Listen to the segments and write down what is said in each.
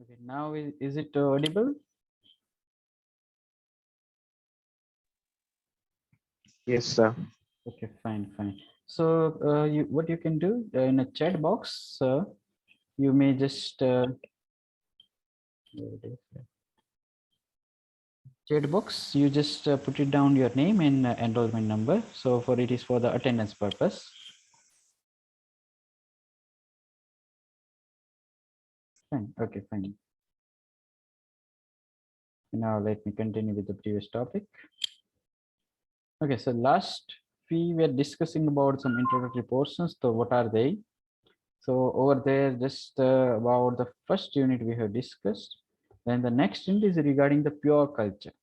Okay, now is it audible? Yes, sir. Okay, fine, fine. So what you can do in a chat box, you may just where it is, chat box. You just put it down your name and enrollment number. So for it is for the attendance purpose. Fine. Okay, fine. Now let me continue with the previous topic. Okay, so last we were discussing about some introductory portions. So what are they? So over there, just about the first unit we have discussed. Then the next unit is regarding the pure culture.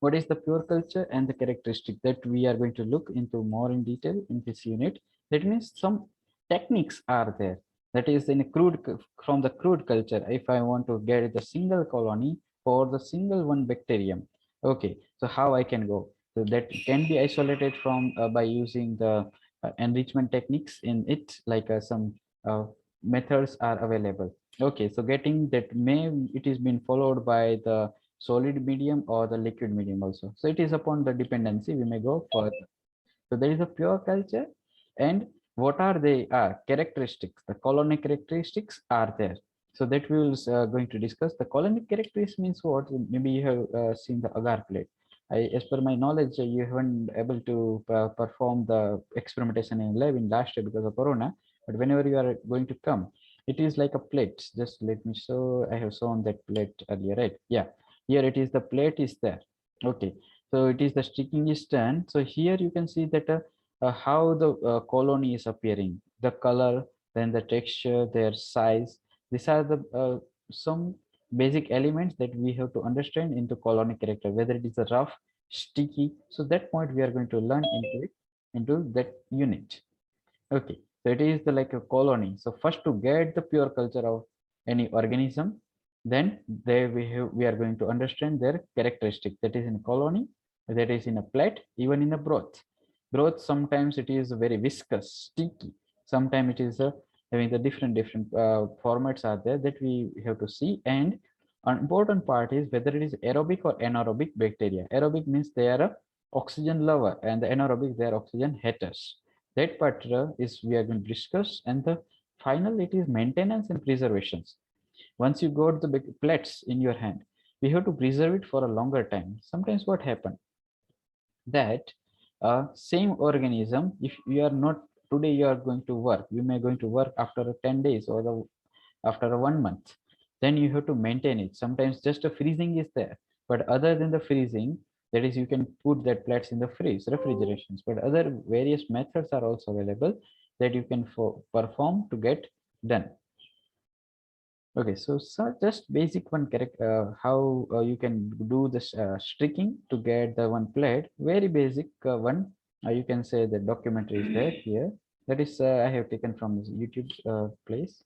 What is the pure culture and the characteristic that we are going to look into more in detail in this unit. That means some techniques are there. That is in a from the crude culture. If I want to get the single colony for the single one bacterium, okay, so how I can go? So that can be isolated from by using the enrichment techniques in it, like some uh, methods are available. Okay, so getting that may it is being followed by the solid medium or the liquid medium also. So it is upon the dependency we may go further. So there is a pure culture, and what are they are characteristics. The colonic characteristics are there. So that we will going to discuss. The colonic characteristics means what? Maybe you have seen the agar plate. As per my knowledge, you haven't able to perform the experimentation in lab in last year because of Corona. But whenever you are going to come, it is like a plate. Just let me show. I have shown that plate earlier, right? Yeah. Here it is. The plate is there. Okay. So it is the sticking is done. So here you can see that how the colony is appearing, the color, then the texture, their size. These are the some basic elements that we have to understand into colony character, whether it is a rough, sticky. So that point we are going to learn into it, into that unit. Okay, so it is the like a colony. So first to get the pure culture of any organism, then there we are going to understand their characteristic. That is in a colony, that is in a plate, even in a broth. Broth sometimes it is very viscous, sticky. Sometimes it is having the different formats are there that we have to see. And an important part is whether it is aerobic or anaerobic bacteria. Aerobic means they are a oxygen lover, and the anaerobic they are oxygen haters. That part is we are going to discuss, and the final it is maintenance and preservations. Once you got the big plates in your hand, we have to preserve it for a longer time. Sometimes what happen that same organism, if you are not today you are going to work, you may going to work after 10 days or after 1 month, then you have to maintain it. Sometimes just a freezing is there, but other than the freezing, that is you can put that plates in the freeze refrigerations, but other various methods are also available that you can perform to get done. Okay, so just basic one correct how you can do this streaking to get the one plate. Very basic one. You can say the documentary is there here. That is I have taken from this YouTube place.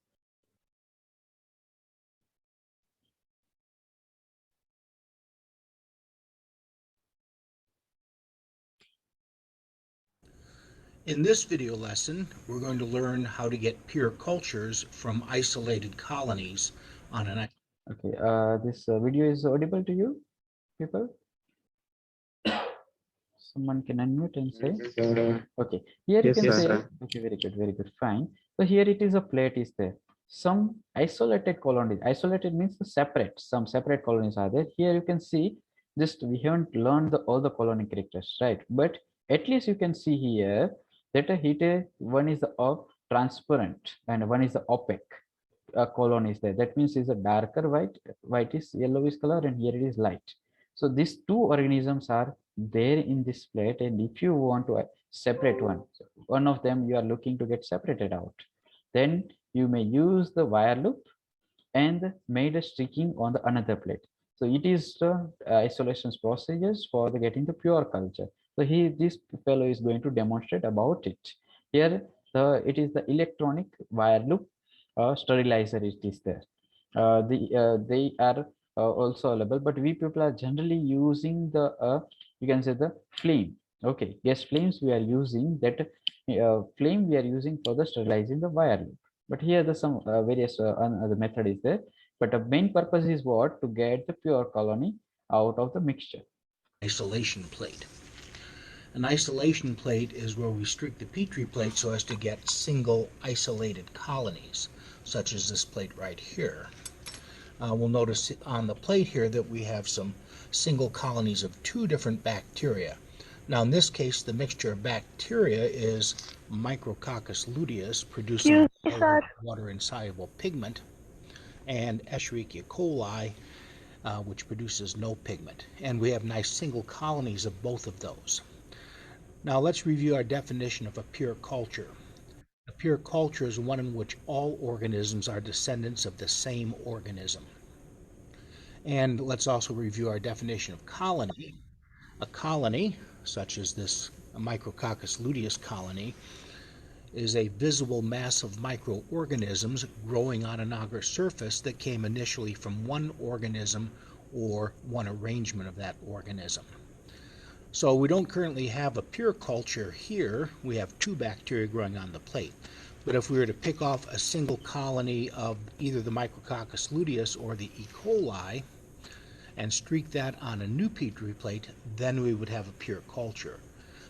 In this video lesson, we're going to learn how to get pure cultures from isolated colonies on an. Okay, this video is audible to you, people? Someone can unmute and say. Okay, here you Yes, can sir. say, okay, very good, fine. So here it is a plate is there. Some isolated colonies, isolated means the separate, some separate colonies are there. Here you can see, just we haven't learned all the colony characters, right? But at least you can see here that a heater, one is the transparent and one is the opaque colony is there. That means is a darker white, white is yellowish color, and here it is light. So these two organisms are there in this plate, and if you want to separate one, so one of them you are looking to get separated out, then you may use the wire loop and made a streaking on the another plate. So it is the isolation procedures for the getting the pure culture. So this fellow is going to demonstrate about it. Here, it is the electronic wire loop sterilizer. It is there. They are also available, but we people are generally using the you can say the flame. Okay, gas flames we are using that flame we are using for the sterilizing the wire loop. But here the some various other method is there. But the main purpose is what? To get the pure colony out of the mixture. Isolation plate. An isolation plate is where we streak the Petri plate so as to get single isolated colonies, such as this plate right here. We'll notice on the plate here that we have some single colonies of 2 different bacteria. Now in this case, the mixture of bacteria is Micrococcus luteus, producing water-insoluble pigment, and Escherichia coli, which produces no pigment. And we have nice single colonies of both of those. Now let's review our definition of a pure culture. A pure culture is one in which all organisms are descendants of the same organism. And let's also review our definition of colony. A colony, such as this Micrococcus luteus colony, is a visible mass of microorganisms growing on an agar surface that came initially from one organism or one arrangement of that organism. So we don't currently have a pure culture here. We have 2 bacteria growing on the plate. But if we were to pick off a single colony of either the Micrococcus luteus or the E. coli and streak that on a new Petri plate, then we would have a pure culture,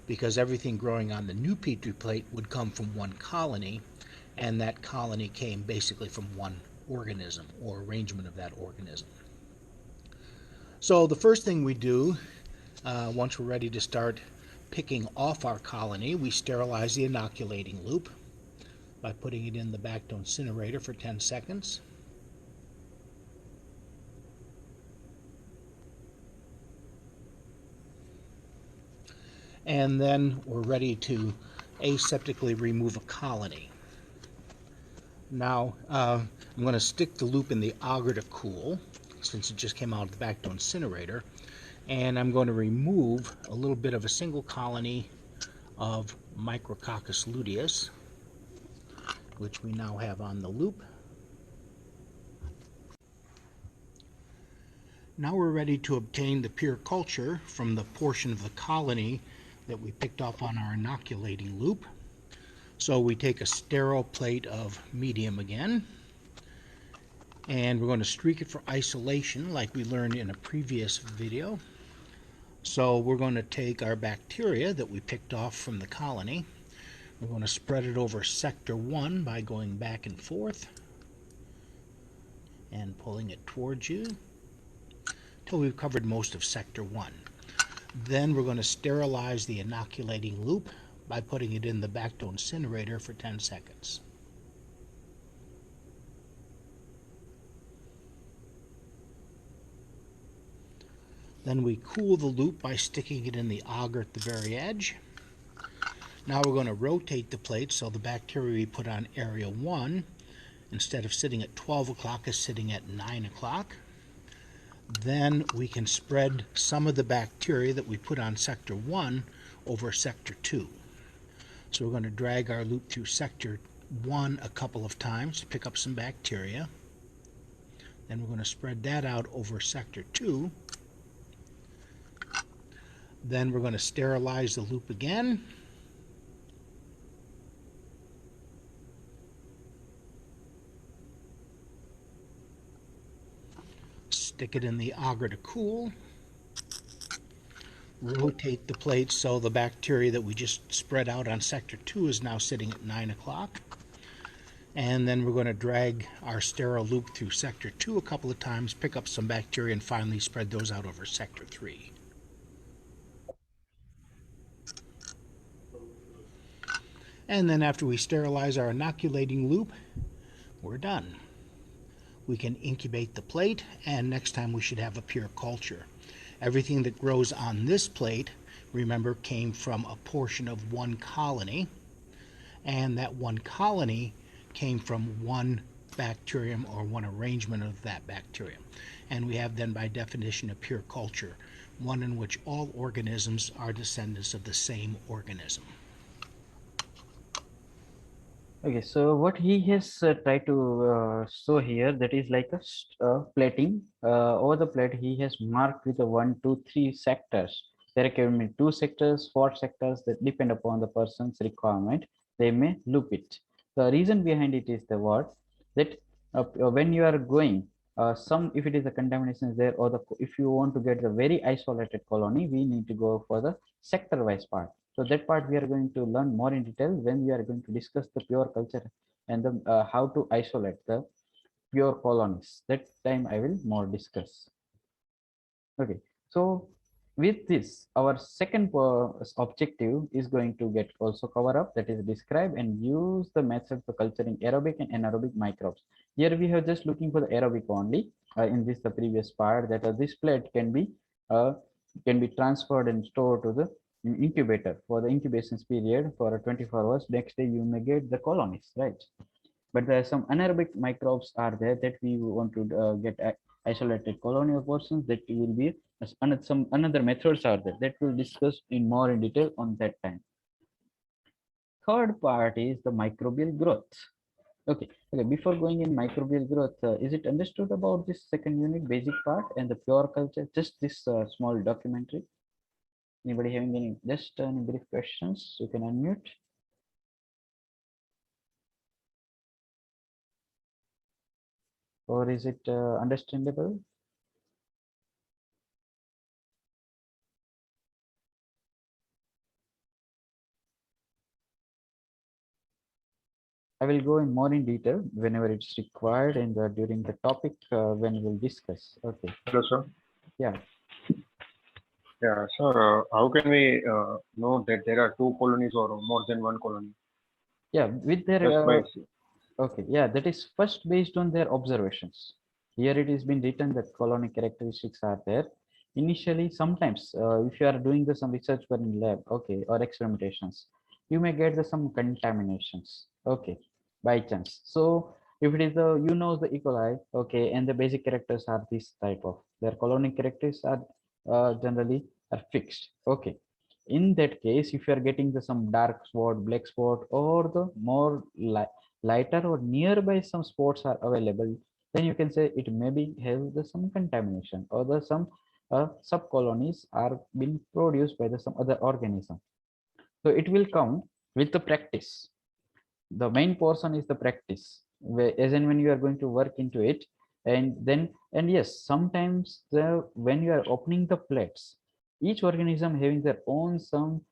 because everything growing on the new Petri plate would come from one colony, and that colony came basically from one organism or arrangement of that organism. So the first thing we do, once we're ready to start picking off our colony, we sterilize the inoculating loop by putting it in the Bacto incinerator for 10 seconds. And then we're ready to aseptically remove a colony. Now, I'm going to stick the loop in the agar to cool, since it just came out of the Bacto incinerator, and I'm going to remove a little bit of a single colony of Micrococcus luteus, which we now have on the loop. Now we're ready to obtain the pure culture from the portion of the colony that we picked off on our inoculating loop. So we take a sterile plate of medium again, and we're going to streak it for isolation like we learned in a previous video. So we're going to take our bacteria that we picked off from the colony. We're going to spread it over sector 1 by going back and forth and pulling it towards you until we've covered most of sector 1. Then we're going to sterilize the inoculating loop by putting it in the Bacto incinerator for 10 seconds. Then we cool the loop by sticking it in the agar at the very edge. Now we're going to rotate the plate so the bacteria we put on area 1, instead of sitting at 12 o'clock, is sitting at 9 o'clock. Then we can spread some of the bacteria that we put on sector 1 over sector 2. So we're going to drag our loop through sector 1 a couple of times to pick up some bacteria. Then we're going to spread that out over sector 2. Then we're going to sterilize the loop again. Stick it in the agar to cool. Rotate the plate so the bacteria that we just spread out on sector 2 is now sitting at 9 o'clock. And then we're going to drag our sterile loop through sector 2 a couple of times, pick up some bacteria, and finally spread those out over sector 3. And then after we sterilize our inoculating loop, we're done. We can incubate the plate, and next time we should have a pure culture. Everything that grows on this plate, remember, came from a portion of one colony, and that one colony came from one bacterium or one arrangement of that bacterium. And we have then by definition a pure culture, one in which all organisms are descendants of the same organism. Okay, so what he has tried to show here, that is like a plating. Over the plate, he has marked with a 1, 2, 3 sectors. There can be 2 sectors, 4 sectors that depend upon the person's requirement. They may loop it. The reason behind it is the what that when you are going, some if it is a contamination is there, or if you want to get the very isolated colony, we need to go for the sector-wise part. So that part we are going to learn more in detail when we are going to discuss the pure culture and the how to isolate the pure colonies. That time I will more discuss. Okay, so with this, our second objective is going to get also cover up, that is describe and use the method for culturing aerobic and anaerobic microbes. Here we have just looking for the aerobic only in this the previous part, that this plate uh, can be transferred and stored to the incubator for the incubation period for 24 hours. Next day you may get the colonies, right? But there are some anaerobic microbes are there that we want to get isolated colonial portions, that will be some another methods are there that we'll discuss in more in detail on that time. Third part is the microbial growth. Okay, before going in microbial growth, is it understood about this second unit basic part and the pure culture, just this small documentary? Anybody having any just any brief questions, you can unmute. Or is it understandable? I will go in more in detail whenever it's required and during the topic when we'll discuss. Okay. Hello, sir. Yeah. Yeah, sir. How can we know that there are two colonies or more than one colony? Yeah. With their Just by okay. Yeah, that is first based on their observations. Here it is been written that colony characteristics are there. Initially, sometimes if you are doing some research for in lab, okay, or experimentations, you may get some contaminations. Okay, by chance. So if it is the the E. coli, okay, and the basic characters are this type of their colony characteristics are generally are fixed. Okay, in that case, if you are getting some dark spot, black spot, or the more lighter or nearby some spots are available, then you can say it maybe have some contamination, or some subcolonies are being produced by some other organism. So it will come with the practice. The main portion is the practice, as in when you are going to work into it, and yes, sometimes when you are opening the plates, each organism having their own some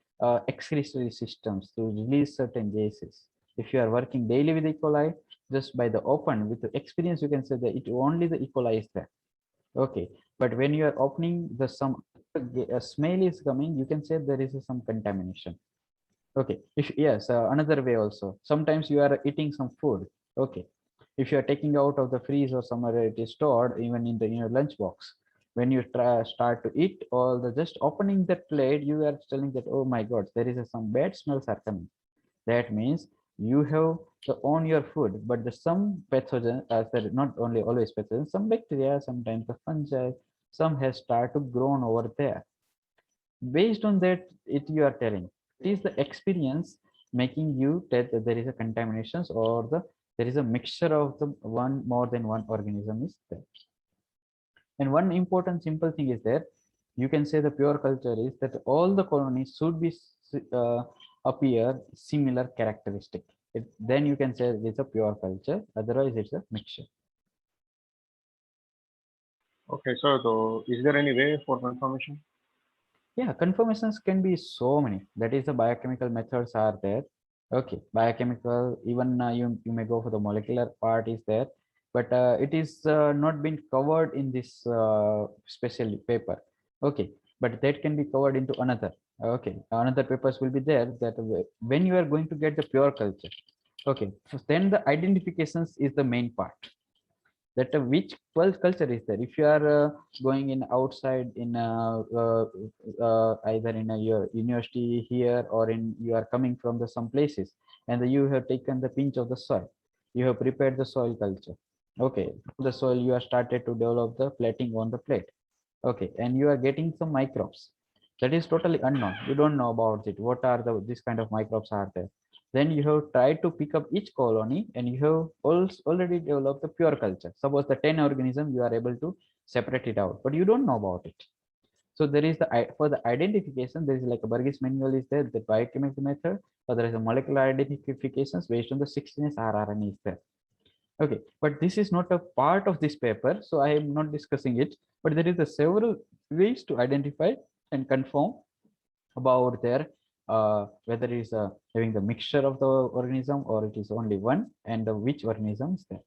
excretory systems to release certain gases. If you are working daily with E. coli, just by the open with the experience, you can say that it only the E. coli is there. Okay, but when you are opening the some smell is coming, you can say there is some contamination. Okay, if yes, another way also. Sometimes you are eating some food. Okay, if you are taking out of the freeze or somewhere it is stored, even in the in your lunch box, when you start to eat, all the just opening that plate, you are telling that, oh my God, there is some bad smells are coming. That means you have to own your food, but the some pathogen, not only always pathogen, some bacteria, sometimes the fungi, some has started to grown over there. Based on that, it you are telling it is the experience making you tell that there is a contaminations, or there is a mixture of the one more than one organism is there. And one important simple thing is there, you can say the pure culture is that all the colonies should be uh, appear similar characteristic. Then you can say it's a pure culture, otherwise it's a mixture. okay, sir. So, is there any way for confirmation? Yeah, confirmations can be so many. That is the biochemical methods are there. Okay, biochemical, even you may go for the molecular part is there, but it is not been covered in this special paper. Okay, but that can be covered into another. Okay, another papers will be there, that when you are going to get the pure culture. Okay, so then the identifications is the main part, that which culture is there. If you are going in outside in either in your university here, or in you are coming from some places, and you have taken the pinch of the soil, you have prepared the soil culture. Okay, from the soil you are started to develop the plating on the plate. Okay, and you are getting some microbes that is totally unknown. You don't know about it. What are the this kind of microbes are there? Then you have tried to pick up each colony, and you have also already developed the pure culture. Suppose the 10 organisms you are able to separate it out, but you don't know about it. So there is for the identification, there is like a Burgess manual is there, the biochemical method, or there is a molecular identifications based on the 16s rRNA is there. Okay, but this is not a part of this paper, so I am not discussing it. But there is a several ways to identify and confirm about their whether it is having the mixture of the organism or it is only one, and which organism is there.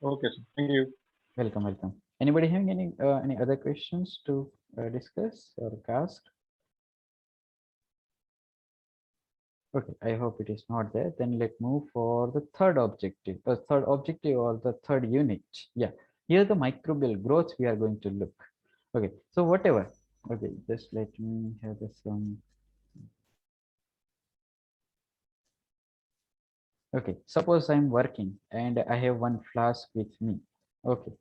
Okay, sir. Thank you. Welcome, welcome. Anybody having any other questions to discuss or ask? Okay, I hope it is not there. Then let's move for the third objective, or the third unit. Yeah, here the microbial growth we are going to look. Okay, so whatever. Okay, just let me have some. Okay, suppose I'm working and I have one flask with me. Okay,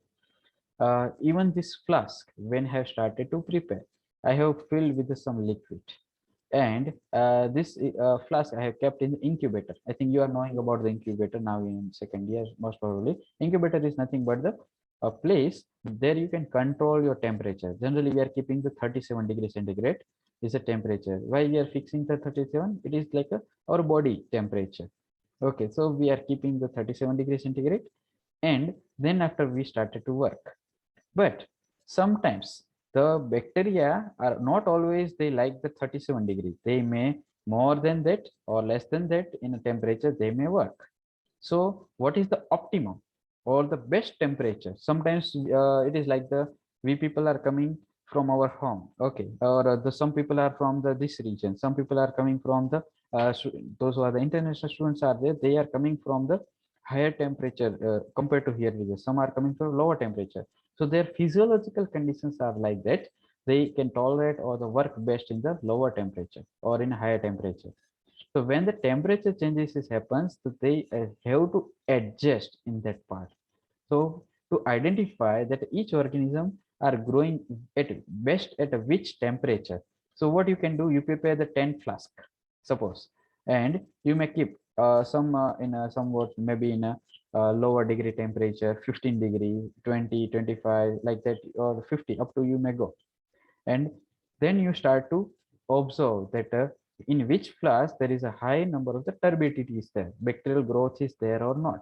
even this flask, when I have started to prepare, I have filled with some liquid. And this flask I have kept in the incubator. I think you are knowing about the incubator now in second year, most probably. Incubator is nothing but the place there you can control your temperature. Generally, we are keeping the 37 degrees centigrade is a temperature. Why we are fixing the 37? It is like our body temperature. Okay, so we are keeping the 37 degrees centigrade, and then after we started to work. But sometimes the bacteria are not always they like the 37 degrees. They may more than that or less than that in a temperature they may work. So what is the optimum or the best temperature? Sometimes it is like the we people are coming from our home, okay, or the some people are from the this region. Some people are coming from the those who are the international students are there. They are coming from the higher temperature compared to here. Some are coming from lower temperature. So their physiological conditions are like that. They can tolerate or the work best in the lower temperature or in higher temperature. So when the temperature changes is happens, so they have to adjust in that part. So to identify that each organism are growing at best at which temperature. So what you can do, you prepare the 10 flask, suppose, and you may keep some in a somewhat maybe in a lower degree temperature, 15 degree, 20, 25, like that, or 50, up to you may go. And then you start to observe that in which flask there is a high number of the turbidity is there, bacterial growth is there or not.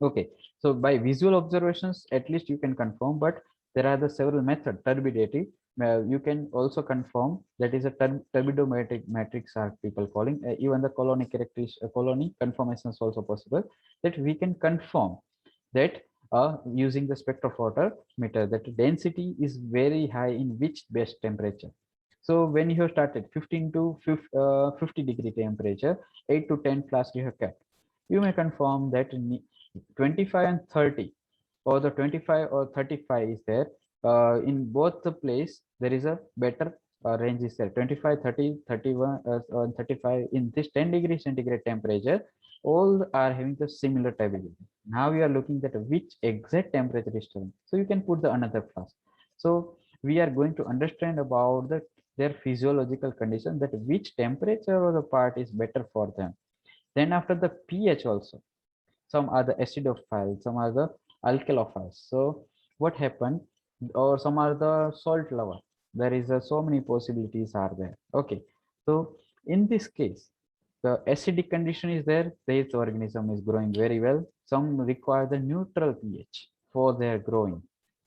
Okay, so by visual observations, at least you can confirm, but there are the several methods. Turbidity, you can also confirm that is a turbidometric matrix are people calling. Even the colony characteristics, colony confirmation is also possible, that we can confirm that using the spectrophotometer that density is very high in which best temperature. So when you have started 15 to 50 degree temperature, 8 to 10 flasks you have kept, you may confirm that 25 and 30 or the 25 or 35 is there. In both the place there is a better range is there, 25, 30, 31 or 35 in this 10 degree centigrade temperature, all are having the similar turbidity. Now we are looking at which exact temperature is telling, so you can put the another flask. So we are going to understand about their physiological condition, that which temperature of the part is better for them. Then after the pH also, some are the acidophile, some are the alkalophiles. So what happened, or some are the salt lover. There is so many possibilities are there. Okay, so in this case, the acidic condition is there. This organism is growing very well. Some require the neutral pH for their growing.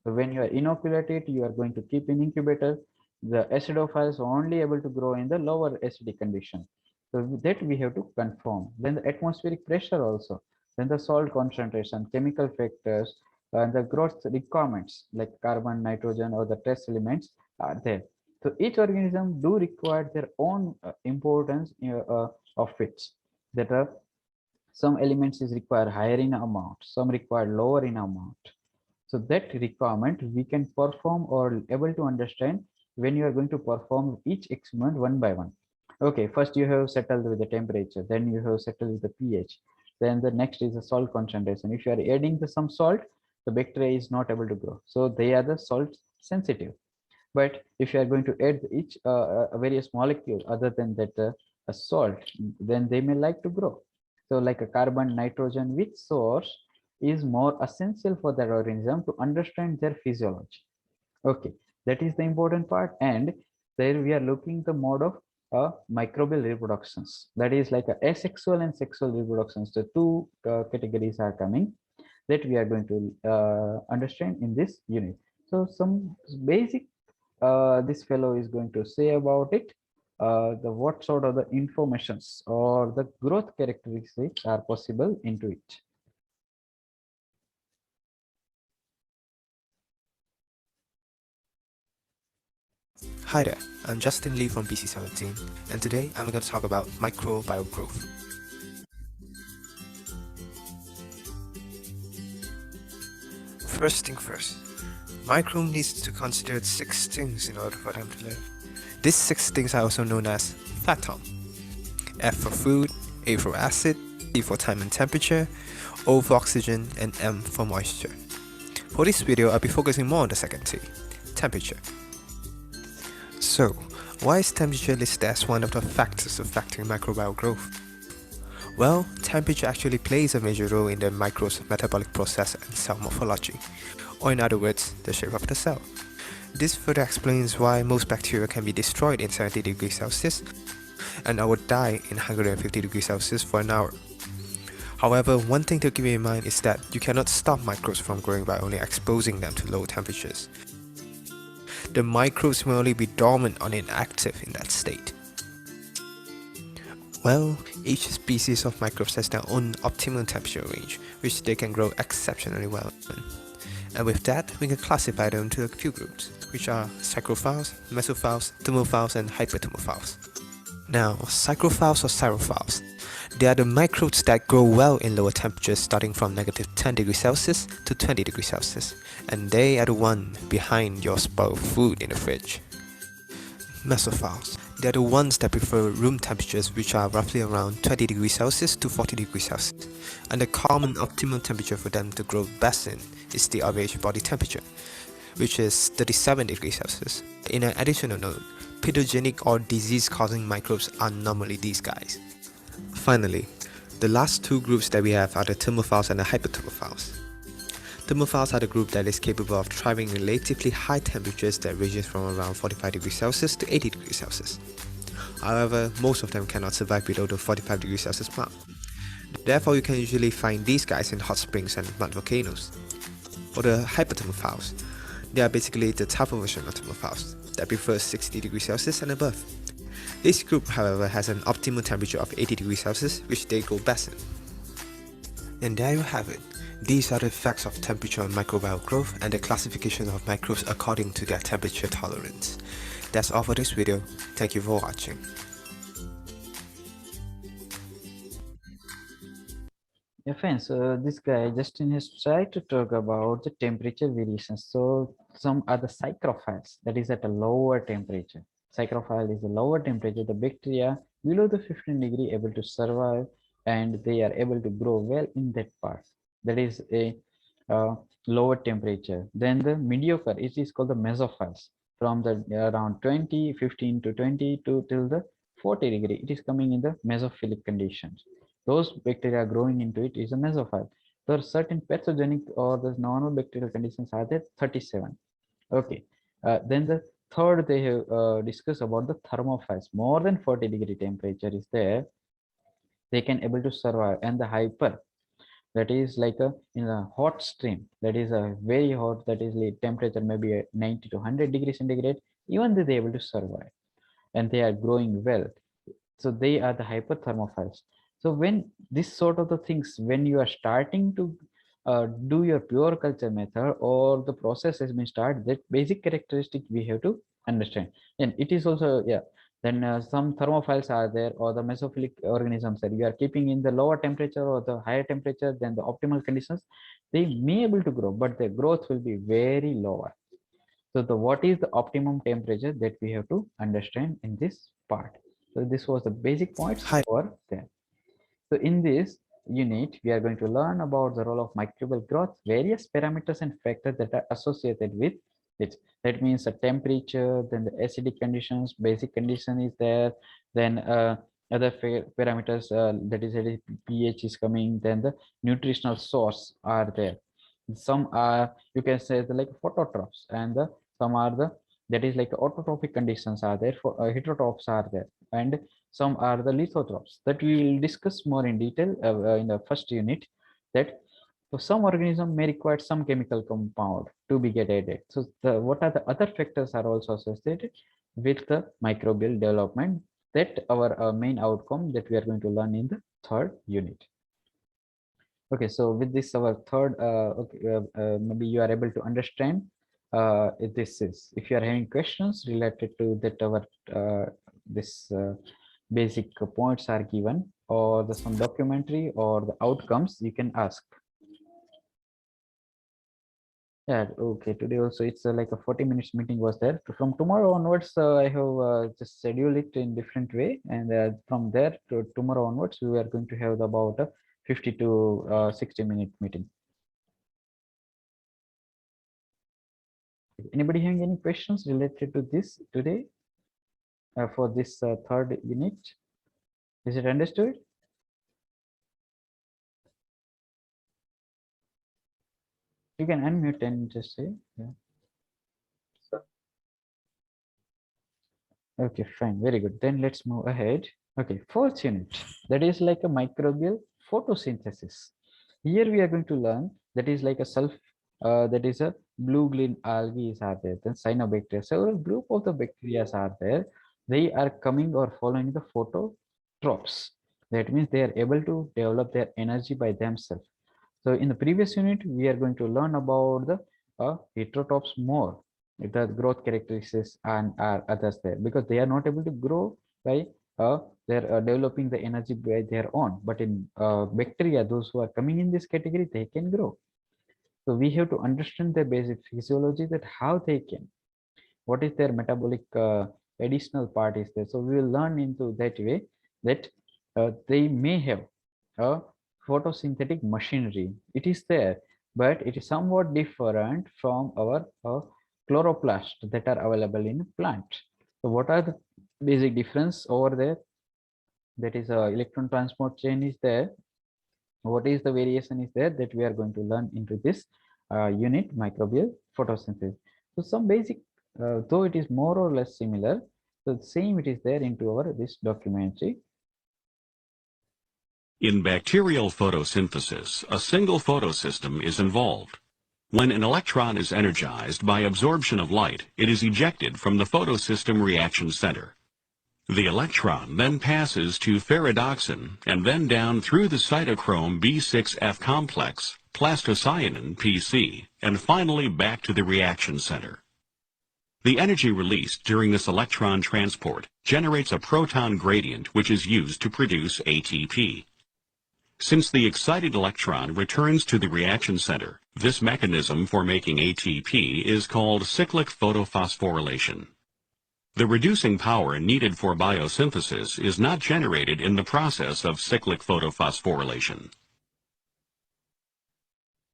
So when you are inoculate it, you are going to keep in incubator. The acidophiles are only able to grow in the lower acidic condition. So that we have to confirm. Then the atmospheric pressure also, then the salt concentration, chemical factors, and the growth requirements like carbon, nitrogen, or the trace elements are there. So each organism do require their own importance of which that some elements is require higher in amount, some require lower in amount. So that requirement we can perform or able to understand when you are going to perform each experiment one by one. Okay, first you have settled with the temperature, then you have settled with the pH, Then the next is the salt concentration. If you are adding some salt, the bacteria is not able to grow. So they are the salt sensitive. But if you are going to add each various molecule other than that a salt, then they may like to grow. So like a carbon, nitrogen, which source is more essential for that organism to understand their physiology. Okay, that is the important part. And there we are looking the mode of microbial reproductions. That is like a asexual and sexual reproductions. The two categories are coming that we are going to understand in this unit. So some basic this fellow is going to say about it. The what sort of the informations or the growth characteristics are possible into it. Hi there, I'm Justin Lee from B.Sc 17, and today I'm going to talk about microbial growth. First thing first, microbe needs to consider 6 things in order for them to live. These 6 things are also known as FATOM. F for food, A for acid, T for time and temperature, O for oxygen, and M for moisture. For this video, I'll be focusing more on the second T, temperature. So, why is temperature listed as one of the factors affecting microbial growth? Well, temperature actually plays a major role in the microbe's metabolic process and cell morphology, or in other words, the shape of the cell. This further explains why most bacteria can be destroyed in 70 degrees Celsius and would die in 150 degrees Celsius for an hour. However, one thing to keep in mind is that you cannot stop microbes from growing by only exposing them to low temperatures. The microbes may only be dormant or inactive in that state. Well, each species of microbes has their own optimal temperature range, which they can grow exceptionally well in. And with that, we can classify them into a few groups, which are psychrophiles, mesophiles, thermophiles, and hyperthermophiles. Now, psychrophiles or syrophiles, they are the microbes that grow well in lower temperatures starting from -10 degrees Celsius to 20 degrees Celsius, and they are the one behind your spoiled food in the fridge. Mesophiles, they are the ones that prefer room temperatures which are roughly around 20 degrees Celsius to 40 degrees Celsius, and the common optimal temperature for them to grow best in is the average body temperature, which is 37 degrees Celsius. In an additional note, pathogenic or disease-causing microbes are normally these guys. Finally, the last 2 groups that we have are the thermophiles and the hyperthermophiles. Thermophiles are the group that is capable of thriving in relatively high temperatures that ranges from around 45 degrees Celsius to 80 degrees Celsius. However, most of them cannot survive below the 45 degrees Celsius mark. Therefore, you can usually find these guys in hot springs and mud volcanoes. For the hyperthermophiles, they are basically the tougher version of thermophiles that prefer 60 degrees Celsius and above. This group, however, has an optimal temperature of 80 degrees Celsius, which they go best in. And there you have it. These are the effects of temperature on microbial growth and the classification of microbes according to their temperature tolerance. That's all for this video. Thank you for watching. Yeah, fine. So this guy Justin has tried to talk about the temperature variations. So some are the psychrophiles, that is at a lower temperature. Psychrophile is a lower temperature. The bacteria below the 15 degree able to survive and they are able to grow well in that part. That is a lower temperature. Then the mediocre, it is called the mesophiles. From the around 15 to 20 to till the 40 degree, it is coming in the mesophilic conditions. Those bacteria growing into it is a mesophile. There are certain pathogenic or the normal bacterial conditions are there 37. Okay. Then the third they have discussed about the thermophiles. More than 40 degree temperature is there. They can able to survive. And the hyper, that is like a in a hot stream, that is a very hot, that is like temperature maybe 90 to 100 degrees centigrade, even though they able to survive and they are growing well. So they are the hyperthermophiles. So when this sort of the things, when you are starting to do your pure culture method or the process has been started, that basic characteristic we have to understand. And it is also, yeah, then some thermophiles are there or the mesophilic organisms that you are keeping in the lower temperature or the higher temperature than the optimal conditions, they may able to grow, but their growth will be very lower. So the what is the optimum temperature that we have to understand in this part. So this was the basic points Hi. for there. So in this, unit, we are going to learn about the role of microbial growth, various parameters and factors that are associated with it. That means the temperature, then the acidic conditions, basic condition is there, then other parameters, that is pH is coming, then the nutritional source are there. Some are, you can say, the like phototrophs, and some are the, that is like autotrophic conditions are there, for heterotrophs are there, and some are the lithotrophs that we will discuss more in detail in the first unit. That so some organism may require some chemical compound to be get added. So what are the other factors are also associated with the microbial development, that our main outcome that we are going to learn in the third unit. Okay, so with this our third, maybe you are able to understand if this is, if you are having questions related to that, our this basic points are given, or the some documentary or the outcomes, you can ask. Yeah, okay, today also it's like a 40 minutes meeting was there. From tomorrow onwards, I have just scheduled it in different way, and from there to tomorrow onwards, we are going to have about a 50 to 60-minute meeting. Anybody having any questions related to this today for this third unit? Is it understood? You can unmute and just say, yeah. Okay, fine, very good. Then let's move ahead. Okay, fourth unit, that is like a microbial photosynthesis. Here we are going to learn that is like a that is a blue green algae are there, then cyanobacteria, several group of the bacteria are there. They are coming or following the phototrophs. That means they are able to develop their energy by themselves. So in the previous unit, we are going to learn about the heterotrophs more, the growth characteristics and others there, because they are not able to grow by they're developing the energy by their own. But in bacteria, those who are coming in this category, they can grow. So we have to understand the basic physiology, that how they can, what is their metabolic additional part is there. So we will learn into that way, that they may have a photosynthetic machinery. It is there, but it is somewhat different from our chloroplast that are available in plant. So what are the basic difference over there? That is electron transport chain is there. What is the variation is there, that we are going to learn into this unit, microbial photosynthesis. So some basic, though it is more or less similar, so the same it is there into our this documentary. In bacterial photosynthesis, a single photosystem is involved. When an electron is energized by absorption of light, it is ejected from the photosystem reaction center. The electron then passes to ferredoxin and then down through the cytochrome B6F complex, plastocyanin PC, and finally back to the reaction center. The energy released during this electron transport generates a proton gradient which is used to produce ATP. Since the excited electron returns to the reaction center, this mechanism for making ATP is called cyclic photophosphorylation. The reducing power needed for biosynthesis is not generated in the process of cyclic photophosphorylation.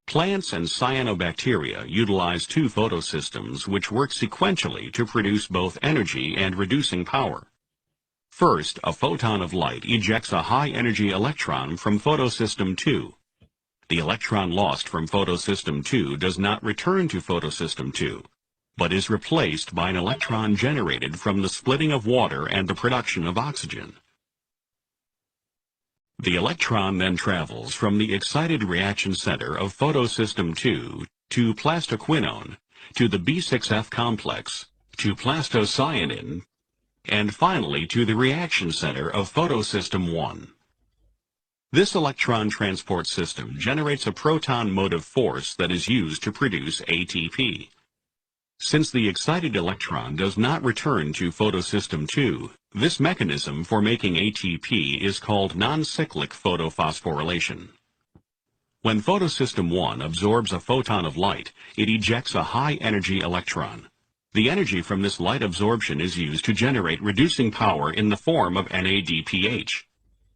Plants and cyanobacteria utilize two photosystems which work sequentially to produce both energy and reducing power. First, a photon of light ejects a high-energy electron from photosystem 2. The electron lost from photosystem 2 does not return to photosystem 2, but is replaced by an electron generated from the splitting of water and the production of oxygen. The electron then travels from the excited reaction center of photosystem 2 to plastoquinone, to the B6F complex, to plastocyanin, and finally to the reaction center of photosystem 1. This electron transport system generates a proton motive force that is used to produce ATP. Since the excited electron does not return to photosystem 2, this mechanism for making ATP is called non-cyclic photophosphorylation. When photosystem 1 absorbs a photon of light, it ejects a high-energy electron. The energy from this light absorption is used to generate reducing power in the form of NADPH.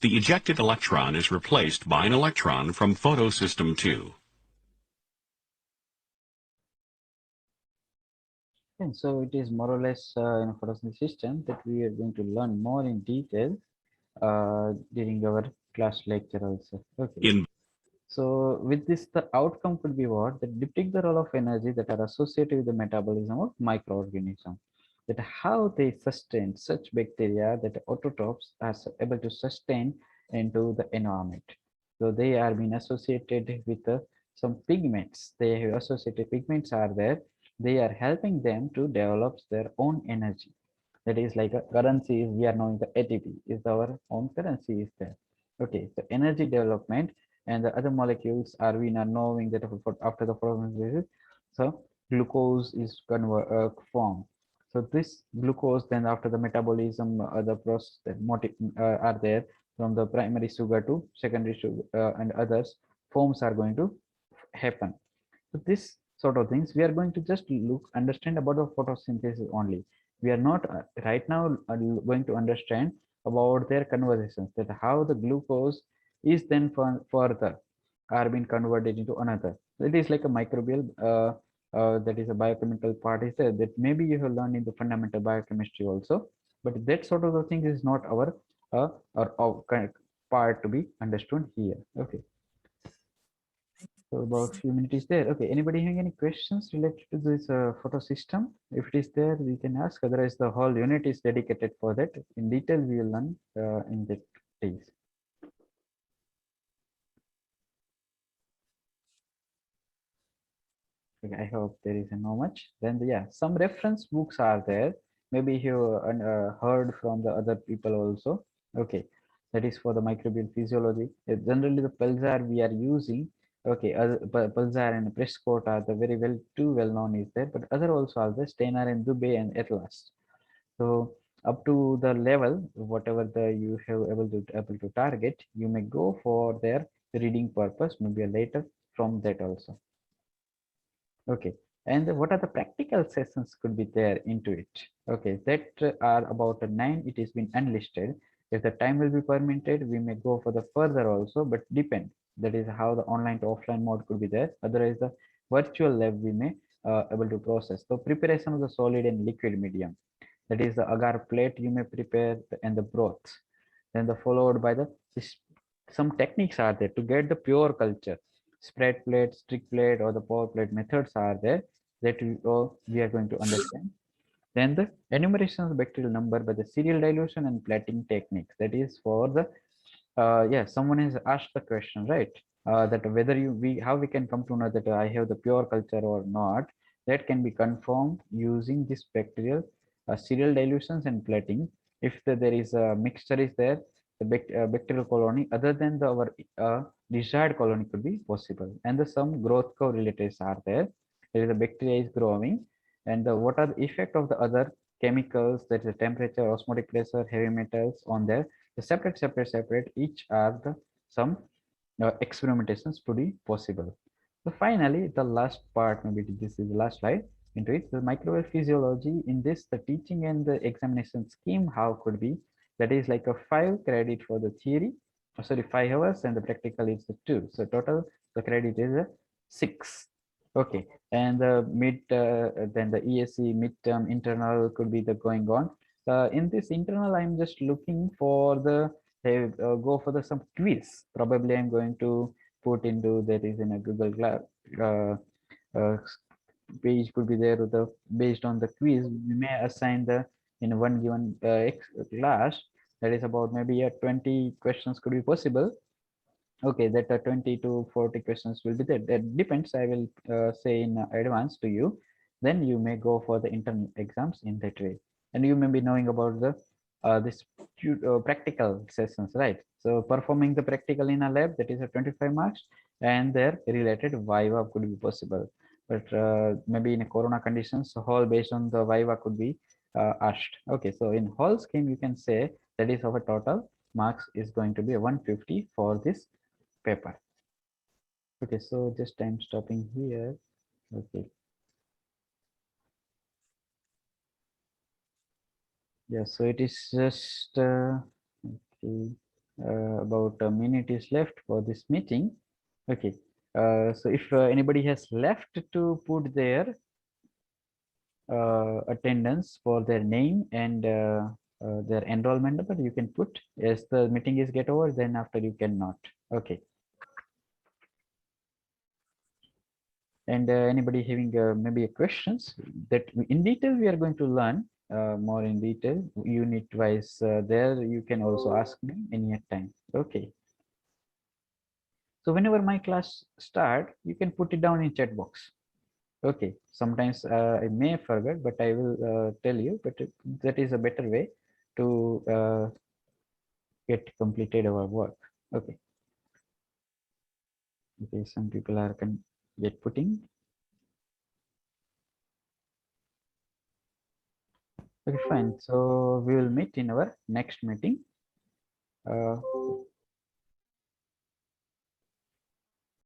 The ejected electron is replaced by an electron from photosystem 2. And so it is more or less in a photosynthesis system that we are going to learn more in detail during our class lecture also. Okay. In So with this, the outcome could be what? That depict the role of energy that are associated with the metabolism of microorganism. That how they sustain such bacteria that autotrophs are able to sustain into the environment. So they are being associated with some pigments. They have associated pigments are there. They are helping them to develop their own energy. That is like a currency is we are knowing the ATP is our own currency is there. Okay, so energy development and the other molecules are we are knowing that after the photosynthesis, so glucose is formed. So this glucose then after the metabolism, the process that are there from the primary sugar to secondary sugar and others forms are going to happen. So this sort of things we are going to just understand about the photosynthesis only. We are not right now going to understand about their conversations, that how the glucose is then further are being converted into another. So it is like a microbial that is a biochemical part is there that maybe you have learned in the fundamental biochemistry also, but that sort of the thing is not our kind of part to be understood here. Okay. So about few minutes there. Okay, anybody having any questions related to this photo system? If it is there, we can ask. Otherwise, the whole unit is dedicated for that. In detail, we will learn in that days. Okay, I hope there is no much. Then yeah, some reference books are there. Maybe you heard from the other people also. Okay, that is for the microbial physiology. Generally, the Pulsar we are using. Okay, Pulsar and Prescott are the very well known is there, but other also are the Steiner and Dubé and Atlas. So up to the level, whatever the you have able to target, you may go for their reading purpose, maybe later from that also. Okay, and what are the practical sessions could be there into it? Okay, that are about 9. It is been unlisted. If the time will be permitted, we may go for the further also, but depend. That is how the online to offline mode could be there. Otherwise, the virtual lab we may able to process. So preparation of the solid and liquid medium. That is the agar plate you may prepare and the broth. Then the followed by the some techniques are there to get the pure culture. Spread plate, stick plate, or the pour plate methods are there that we are going to understand. Then the enumeration of the bacterial number by the serial dilution and plating techniques. That is for the yeah, someone has asked the question, right? That whether how we can come to know that I have the pure culture or not. That can be confirmed using this bacterial serial dilutions and plating. If there is a mixture is there, the bacterial colony other than our desired colony could be possible, and some growth curve relatives are there. There is a bacteria is growing, and what are the effect of the other chemicals, that is the temperature, osmotic pressure, heavy metals on there. The separate each are the some experimentations to be possible. So finally, the last part, maybe this is the last slide into it, the microbial physiology. In this, the teaching and the examination scheme, how could be, that is like a 5 credit for the theory, sorry, 5 hours, and the practical is the 2. So total the credit is a 6. Okay, and the then the ESC midterm internal could be the going on. In this internal, I'm just looking for the go for the some quiz. Probably I'm going to put into that is in a Google Class uh, page could be there with the based on the quiz. We may assign the in one given class, that is about maybe 20 questions could be possible. Okay, that 20 to 40 questions will be there. That depends. I will say in advance to you. Then you may go for the internal exams in that way, and you may be knowing about the this practical sessions, right? So performing the practical in a lab, that is a 25 marks, and their related viva could be possible. But maybe in a corona conditions, so whole based on the viva could be asked. Okay, so in whole scheme, you can say that is our total marks is going to be 150 for this paper. Okay, so just I'm stopping here. Okay. Yeah, so it is just okay. about a minute is left for this meeting. Okay. So if anybody has left to put their attendance for their name and their enrollment number, you can put as the meeting is get over, then after you cannot. Okay. And anybody having maybe questions that in detail we are going to learn more in detail unit wise, there you can also ask me any time. Okay. So whenever my class start, you can put it down in chat box. Okay, sometimes I may forget, but I will tell you, but that is a better way to get completed our work. Okay. Okay, some people are yet putting. Okay, fine. So we will meet in our next meeting.